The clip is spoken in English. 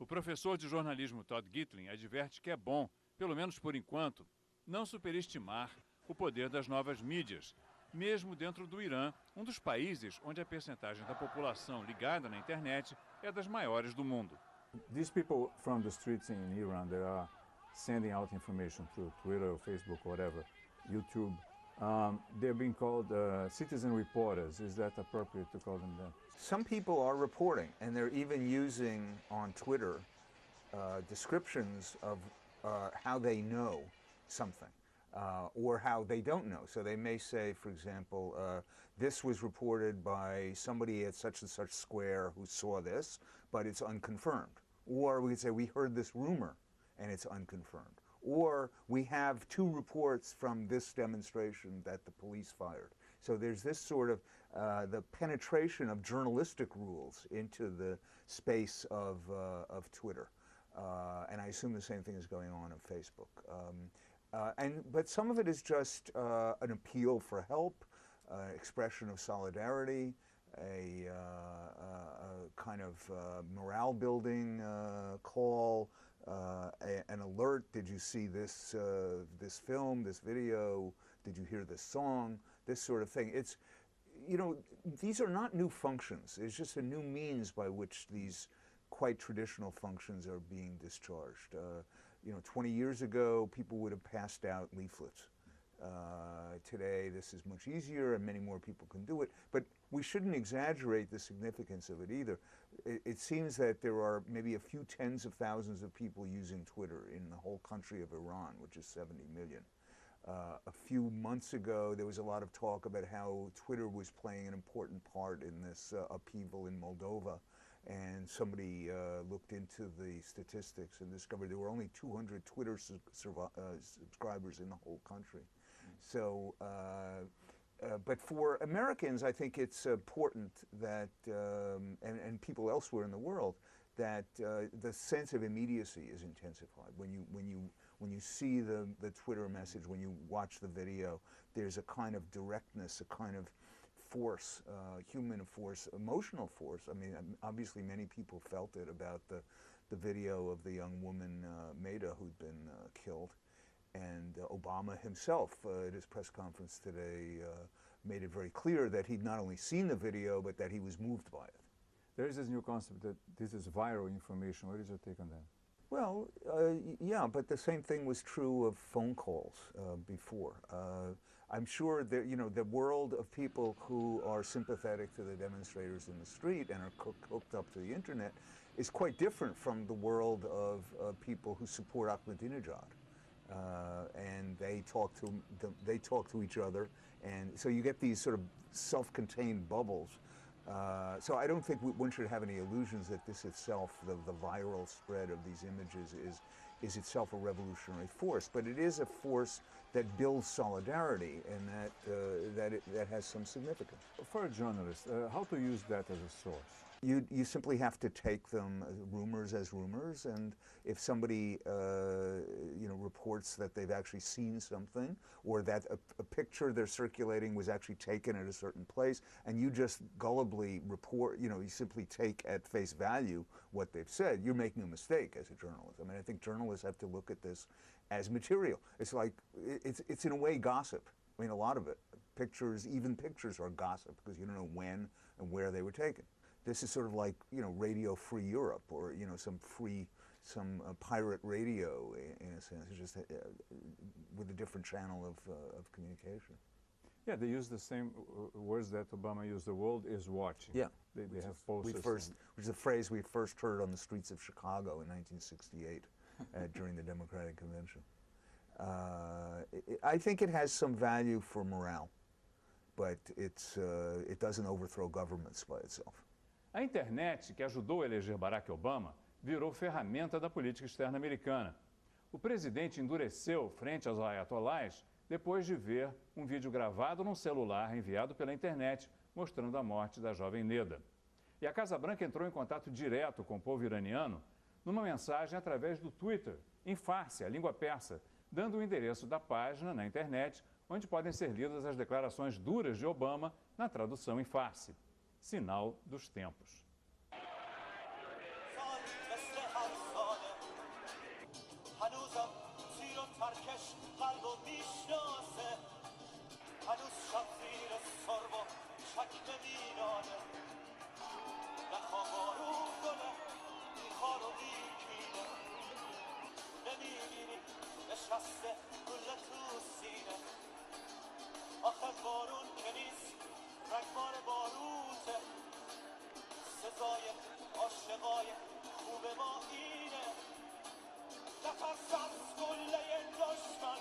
O professor de jornalismo Todd Gitlin adverte que é bom, pelo menos por enquanto, não superestimar o poder das novas mídias, mesmo dentro do Irã, um dos países onde a percentagem da população ligada na internet é das maiores do mundo. These people from the streets in Iran that are sending out information through Twitter or Facebook or whatever, YouTube, they're being called citizen reporters. Is that appropriate to call them that? Some people are reporting, and they're even using on Twitter descriptions of how they know something. Or how they don't know. So they may say, for example, this was reported by somebody at such and such square who saw this, but it's unconfirmed. Or we could say, we heard this rumor, and it's unconfirmed. Or we have 2 reports from this demonstration that the police fired. So there's this sort of the penetration of journalistic rules into the space of Twitter. And I assume the same thing is going on Facebook. But some of it is just an appeal for help, expression of solidarity, a kind of morale-building call, an alert. Did you see this this film, this video? Did you hear this song? This sort of thing. It's, you know, these are not new functions. It's just a new means by which these quite traditional functions are being discharged. You know, 20 years ago, people would have passed out leaflets. Today, this is much easier, and many more people can do it. But we shouldn't exaggerate the significance of it either. It seems that there are maybe a few tens of thousands of people using Twitter in the whole country of Iran, which is 70 million. A few months ago, there was a lot of talk about how Twitter was playing an important part in this upheaval in Moldova. And somebody looked into the statistics and discovered there were only 200 Twitter subscribers in the whole country. So, but for Americans, I think it's important that, and people elsewhere in the world, that the sense of immediacy is intensified. When you see the Twitter message, when you watch the video, there's a kind of directness, a kind of force, human force, emotional force. I mean, obviously many people felt it about the video of the young woman, Maida, who'd been killed. And Obama himself, at his press conference today, made it very clear that he'd not only seen the video, but that he was moved by it. There is this new concept that this is viral information. What is your take on that? Well, yeah, but the same thing was true of phone calls before. I'm sure that, you know, the world of people who are sympathetic to the demonstrators in the street and are hooked up to the internet is quite different from the world of people who support Ahmadinejad. And they talk to each other, and so you get these sort of self-contained bubbles. So I don't think one should have any illusions that this itself, the viral spread of these images, is itself a revolutionary force. But it is a force that builds solidarity, and that has some significance. For a journalist, how to use that as a source? You simply have to take them, rumors as rumors, and if somebody you know, reports that they've actually seen something, or that a picture they're circulating was actually taken at a certain place, and you just gullibly report, you know, you simply take at face value what they've said, you're making a mistake as a journalist. I mean, I think journalists have to look at this as material. It's like, it's in a way gossip. I mean, a lot of it. Pictures, even pictures are gossip, because you don't know when and where they were taken. This is sort of like, you know, Radio Free Europe, or, you know, some pirate radio, in a sense. It's just with a different channel of communication. Yeah, they use the same words that Obama used. The world is watching. Yeah. They have posters. Which is a phrase we first heard on the streets of Chicago in 1968 during the Democratic Convention. I think it has some value for morale, but it doesn't overthrow governments by itself. A internet, que ajudou a eleger Barack Obama, virou ferramenta da política externa americana. O presidente endureceu frente aos ayatolás depois de ver um vídeo gravado num celular enviado pela internet, mostrando a morte da jovem Neda. E a Casa Branca entrou em contato direto com o povo iraniano numa mensagem através do Twitter, em Farsi, a língua persa, dando o endereço da página na internet, onde podem ser lidas as declarações duras de Obama na tradução em Farsi. Sinal dos tempos. هنوزم زیر و ترکش قلب و میشناسه هنوز شب زیر سرب و چکمه مینانه نخوا بارون گله میخوار و میکینه نمیبینی نشسته گله تو سینه آخه بارون که نیست رگبار باروته سزای عاشقای خوب ما اینه نفس از گله دشمن